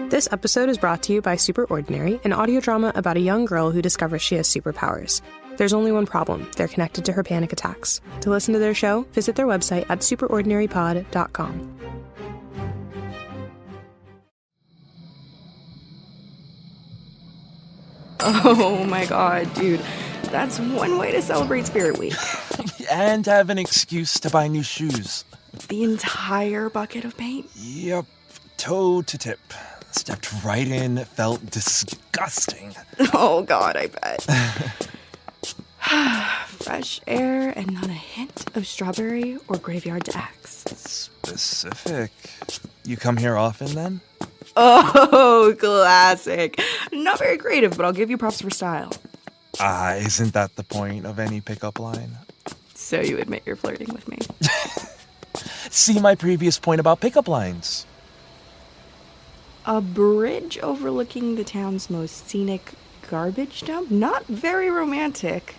This episode is brought to you by Superordinary, an audio drama about a young girl who discovers she has superpowers. There's only one problem. They're connected to her panic attacks. To listen to their show, visit their website at superordinarypod.com. Oh my god, dude. That's one way to celebrate Spirit Week. And have an excuse to buy new shoes. The entire bucket of paint? Yep, toe to tip. Stepped right in, felt disgusting. Oh god, I bet. Fresh air and not a hint of strawberry or graveyard axe. Specific. You come here often then? Oh, classic. Not very creative, but I'll give you props for style. Isn't that the point of any pickup line? So you admit you're flirting with me. See my previous point about pickup lines. A bridge overlooking the town's most scenic garbage dump? Not very romantic.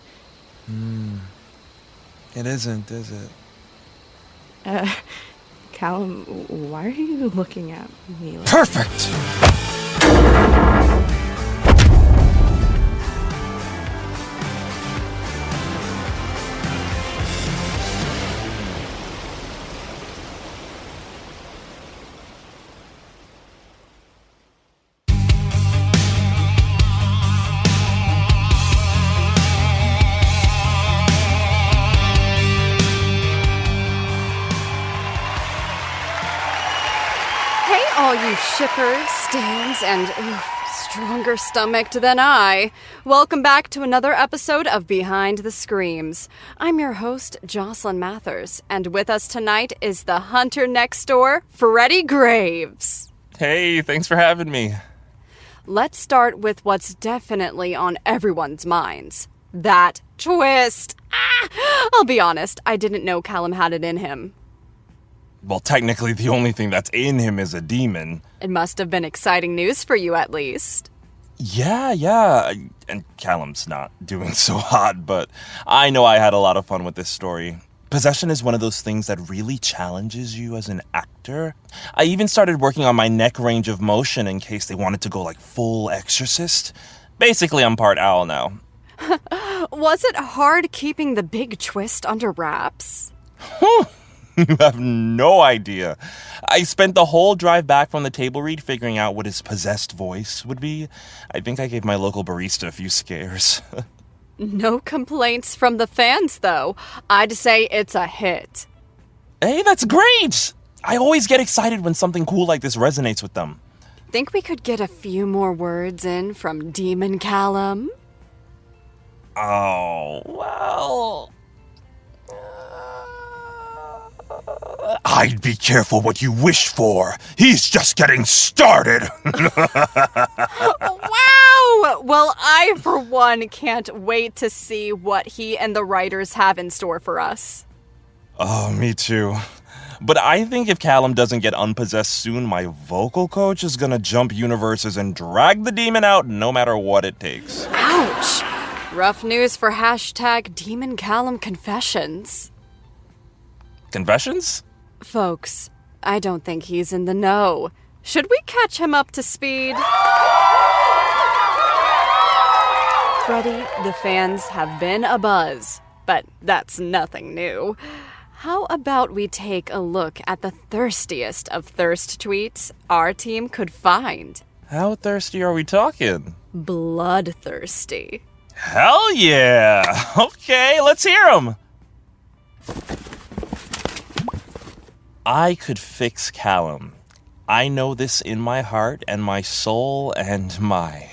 It isn't, is it? Callum, why are you looking at me like... Perfect! All you shippers, stands, and stronger stomached than I. Welcome back to another episode of Behind the Screams. I'm your host, Jocelyn Mathers, and with us tonight is the hunter next door, Freddy Graves. Hey, thanks for having me. Let's start with what's definitely on everyone's minds. That twist. I'll be honest, I didn't know Callum had it in him. Well, technically, the only thing that's in him is a demon. It must have been exciting news for you, at least. Yeah. And Callum's not doing so hot, but I know I had a lot of fun with this story. Possession is one of those things that really challenges you as an actor. I even started working on my neck range of motion in case they wanted to go like full exorcist. Basically, I'm part owl now. Was it hard keeping the big twist under wraps? You have no idea. I spent the whole drive back from the table read figuring out what his possessed voice would be. I think I gave my local barista a few scares. No complaints from the fans, though. I'd say it's a hit. Hey, that's great! I always get excited when something cool like this resonates with them. Think we could get a few more words in from Demon Callum? Oh, well... I'd be careful what you wish for. He's just getting started. Wow! Well, I, for one, can't wait to see what he and the writers have in store for us. Oh, me too. But I think if Callum doesn't get unpossessed soon, my vocal coach is gonna jump universes and drag the demon out no matter what it takes. Ouch! Rough news for hashtag Demon Callum Confessions. Confessions? Folks, I don't think he's in the know. Should we catch him up to speed? Freddy, the fans have been abuzz, but that's nothing new. How about we take a look at the thirstiest of thirst tweets our team could find? How thirsty are we talking? Bloodthirsty. Hell yeah! Okay, let's hear them! I could fix Callum. I know this in my heart and my soul and my,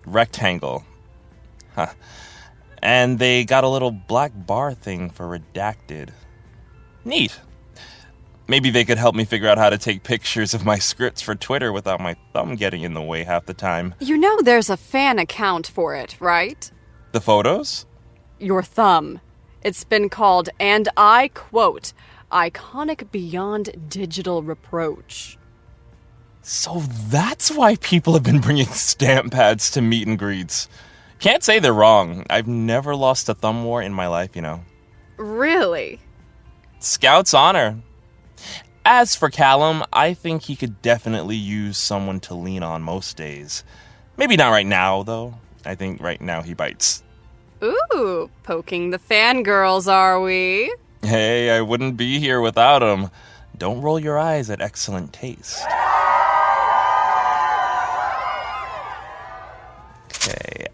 rectangle. Huh. And they got a little black bar thing for redacted. Neat. Maybe they could help me figure out how to take pictures of my scripts for Twitter without my thumb getting in the way half the time. You know there's a fan account for it, right? The photos? Your thumb. It's been called, and I quote, iconic beyond digital reproach. So that's why people have been bringing stamp pads to meet and greets. Can't say they're wrong. I've never lost a thumb war in my life, you know. Really? Scout's honor. As for Callum, I think he could definitely use someone to lean on most days. Maybe not right now, though. I think right now he bites. Ooh, poking the fangirls, are we? Hey, I wouldn't be here without him. Don't roll your eyes at excellent taste. Okay.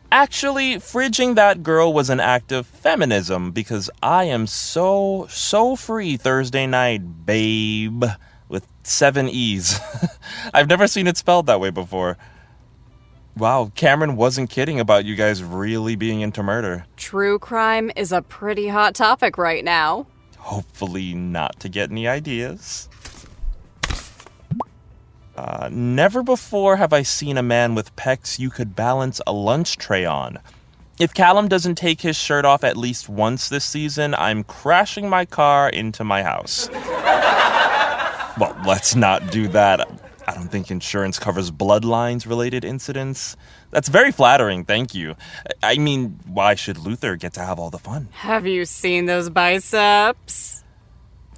Actually, fridging that girl was an act of feminism because I am so free Thursday night, babe, with 7 E's. I've never seen it spelled that way before. Wow, Cameron wasn't kidding about you guys really being into murder. True crime is a pretty hot topic right now. Hopefully not to get any ideas. Never before have I seen a man with pecs you could balance a lunch tray on. If Callum doesn't take his shirt off at least once this season, I'm crashing my car into my house. Well, let's not do that. I don't think insurance covers Bloodlines-related incidents. That's very flattering, thank you. I mean, why should Luther get to have all the fun? Have you seen those biceps?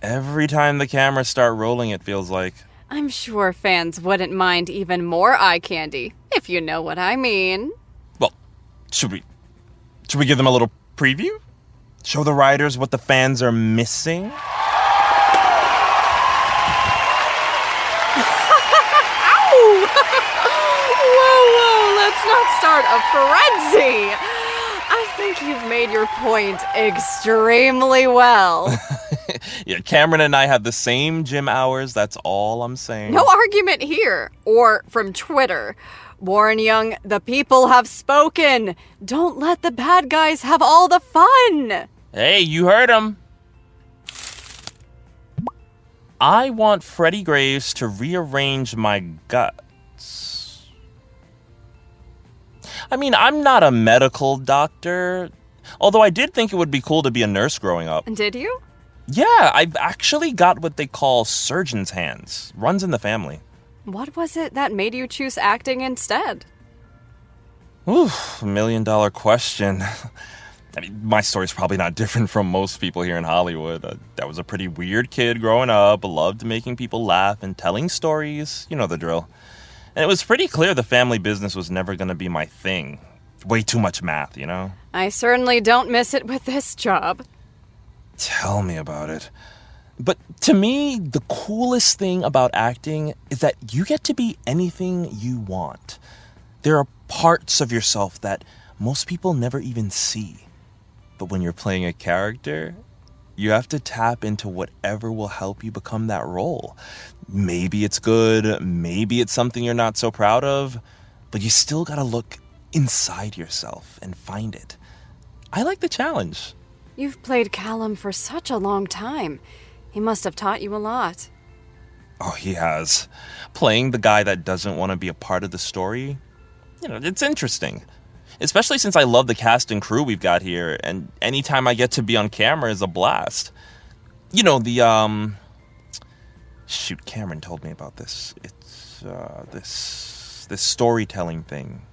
Every time the cameras start rolling, it feels like. I'm sure fans wouldn't mind even more eye candy, if you know what I mean. Well, should we give them a little preview? Show the writers what the fans are missing? Whoa, let's not start a frenzy. I think you've made your point extremely well. Yeah, Cameron and I have the same gym hours, that's all I'm saying. No argument here, or from Twitter. Warren Young, the people have spoken. Don't let the bad guys have all the fun. Hey, you heard him. I want Freddy Graves to rearrange my guts. I mean, I'm not a medical doctor, although I did think it would be cool to be a nurse growing up. Did you? Yeah, I've actually got what they call surgeon's hands. Runs in the family. What was it that made you choose acting instead? Oof, $1 million question. I mean, my story's probably not different from most people here in Hollywood. I was a pretty weird kid growing up, loved making people laugh and telling stories. You know the drill. And it was pretty clear the family business was never going to be my thing. Way too much math, you know? I certainly don't miss it with this job. Tell me about it. But to me, the coolest thing about acting is that you get to be anything you want. There are parts of yourself that most people never even see. But when you're playing a character, you have to tap into whatever will help you become that role. Maybe it's good, maybe it's something you're not so proud of, but you still gotta look inside yourself and find it. I like the challenge. You've played Callum for such a long time. He must have taught you a lot. Oh, he has. Playing the guy that doesn't want to be a part of the story, it's interesting. Especially since I love the cast and crew we've got here, and anytime I get to be on camera is a blast. Shoot, Cameron told me about this. It's, this storytelling thing.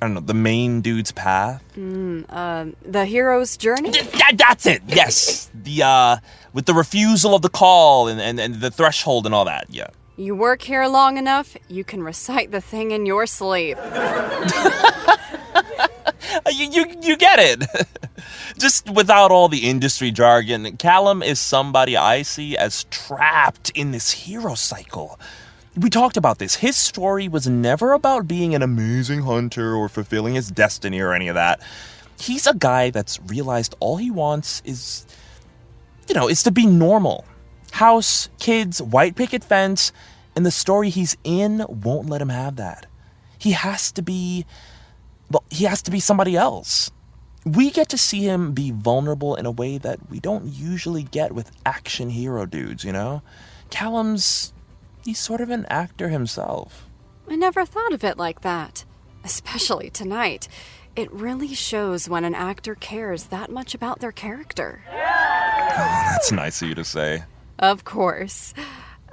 I don't know, the main dude's path. The hero's journey? That's it, yes. With the refusal of the call and the threshold and all that, yeah. You work here long enough, you can recite the thing in your sleep. You get it. Just without all the industry jargon, Callum is somebody I see as trapped in this hero cycle. We talked about this. His story was never about being an amazing hunter or fulfilling his destiny or any of that. He's a guy that's realized all he wants is to be normal. House, kids, white picket fence, and the story he's in won't let him have that. He has to be somebody else. We get to see him be vulnerable in a way that we don't usually get with action hero dudes, Callum's, he's sort of an actor himself. I never thought of it like that. Especially tonight. It really shows when an actor cares that much about their character. Oh, that's nice of you to say. Of course.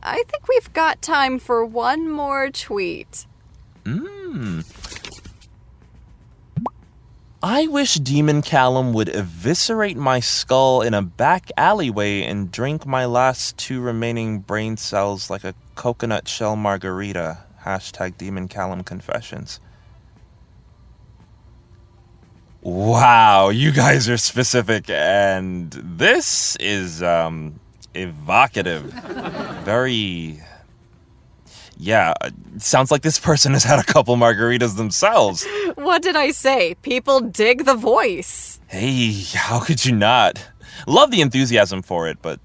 I think we've got time for one more tweet. I wish Demon Callum would eviscerate my skull in a back alleyway and drink my last 2 remaining brain cells like a coconut shell margarita. Hashtag Demon Callum Confessions. Wow, you guys are specific, and this is, evocative. Very... Yeah, sounds like this person has had a couple margaritas themselves. What did I say? People dig the voice. Hey, how could you not? Love the enthusiasm for it, but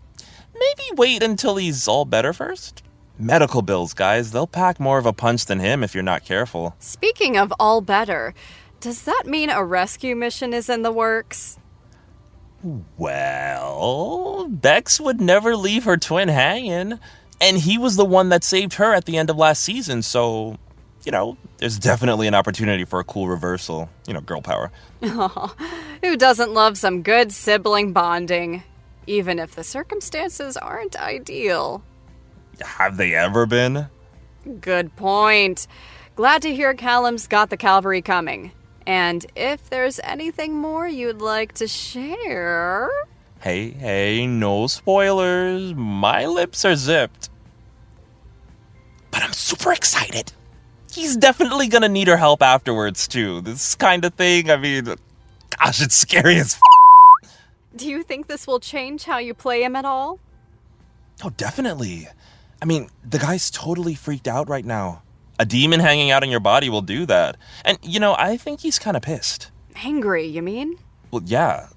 maybe wait until he's all better first? Medical bills, guys. They'll pack more of a punch than him if you're not careful. Speaking of all better, does that mean a rescue mission is in the works? Well, Bex would never leave her twin hanging. And he was the one that saved her at the end of last season, so, there's definitely an opportunity for a cool reversal. Girl power. Oh, who doesn't love some good sibling bonding? Even if the circumstances aren't ideal. Have they ever been? Good point. Glad to hear Callum's got the cavalry coming. And if there's anything more you'd like to share... Hey, no spoilers. My lips are zipped. But I'm super excited. He's definitely gonna need her help afterwards, too. This kind of thing, gosh, it's scary as f***. Do you think this will change how you play him at all? Oh, definitely. The guy's totally freaked out right now. A demon hanging out in your body will do that. And, I think he's kind of pissed. Angry, you mean? Well, yeah.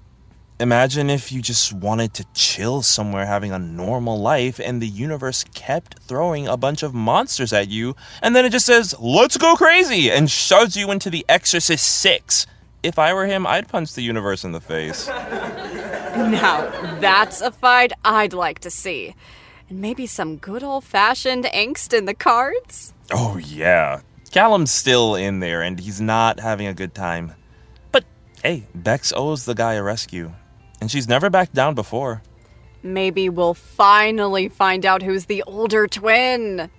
Imagine if you just wanted to chill somewhere having a normal life and the universe kept throwing a bunch of monsters at you and then it just says, let's go crazy, and shoves you into The Exorcist 6. If I were him, I'd punch the universe in the face. Now, that's a fight I'd like to see. And maybe some good old-fashioned angst in the cards? Oh, yeah. Callum's still in there and he's not having a good time. But, hey, Bex owes the guy a rescue. And she's never backed down before. Maybe we'll finally find out who's the older twin.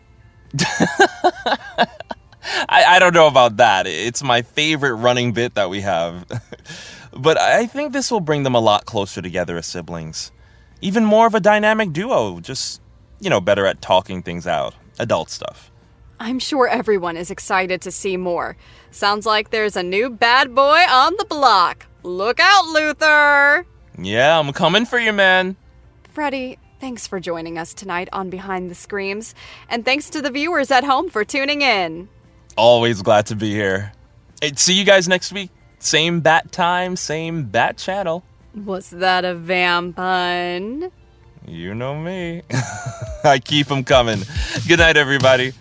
I don't know about that. It's my favorite running bit that we have. But I think this will bring them a lot closer together as siblings. Even more of a dynamic duo, just, better at talking things out. Adult stuff. I'm sure everyone is excited to see more. Sounds like there's a new bad boy on the block. Look out, Luther! Yeah, I'm coming for you, man. Freddy, thanks for joining us tonight on Behind the Screams, and thanks to the viewers at home for tuning in. Always glad to be here. Hey, see you guys next week. Same bat time, same bat channel. Was that a vamp pun? You know me. I keep them coming. Good night, everybody.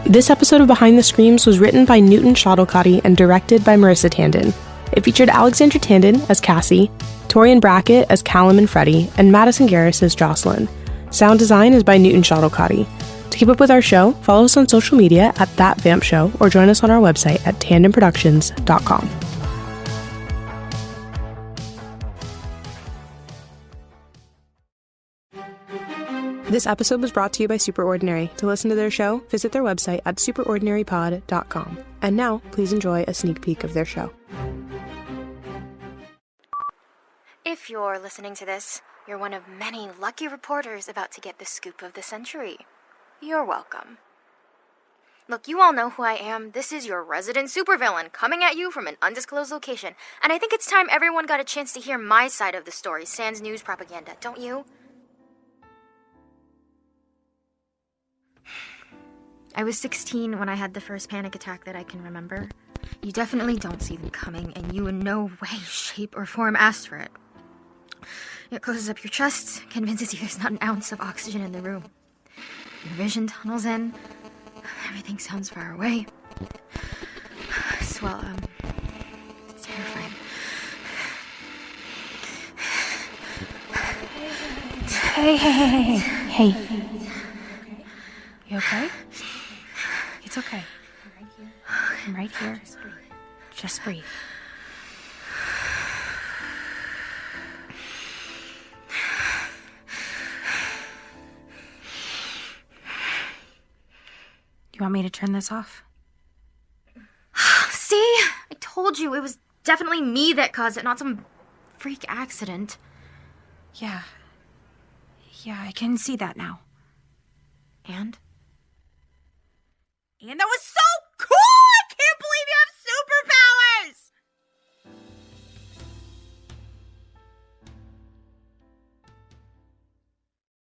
This episode of Behind the Screams was written by Newton Shuttlecotty and directed by Marissa Tandon. It featured Alexandra Tandon as Cassie, Torian Brackett as Callum and Freddy, and Madison Garris as Jocelyn. Sound design is by Newton Shuttlecotty. To keep up with our show, follow us on social media at ThatVampShow or join us on our website at tandonproductions.com. This episode was brought to you by Superordinary. To listen to their show, visit their website at superordinarypod.com. And now, please enjoy a sneak peek of their show. If you're listening to this, you're one of many lucky reporters about to get the scoop of the century. You're welcome. Look, you all know who I am. This is your resident supervillain coming at you from an undisclosed location. And I think it's time everyone got a chance to hear my side of the story, sans news propaganda, don't you? I was 16 when I had the first panic attack that I can remember. You definitely don't see them coming, and you in no way, shape, or form asked for it. It closes up your chest, convinces you there's not an ounce of oxygen in the room. Your vision tunnels in. Everything sounds far away. It's terrifying. Hey. You okay? It's okay. I'm right here. Just breathe. you want me to turn this off? See? I told you it was definitely me that caused it, not some freak accident. Yeah, I can see that now. And? And that was so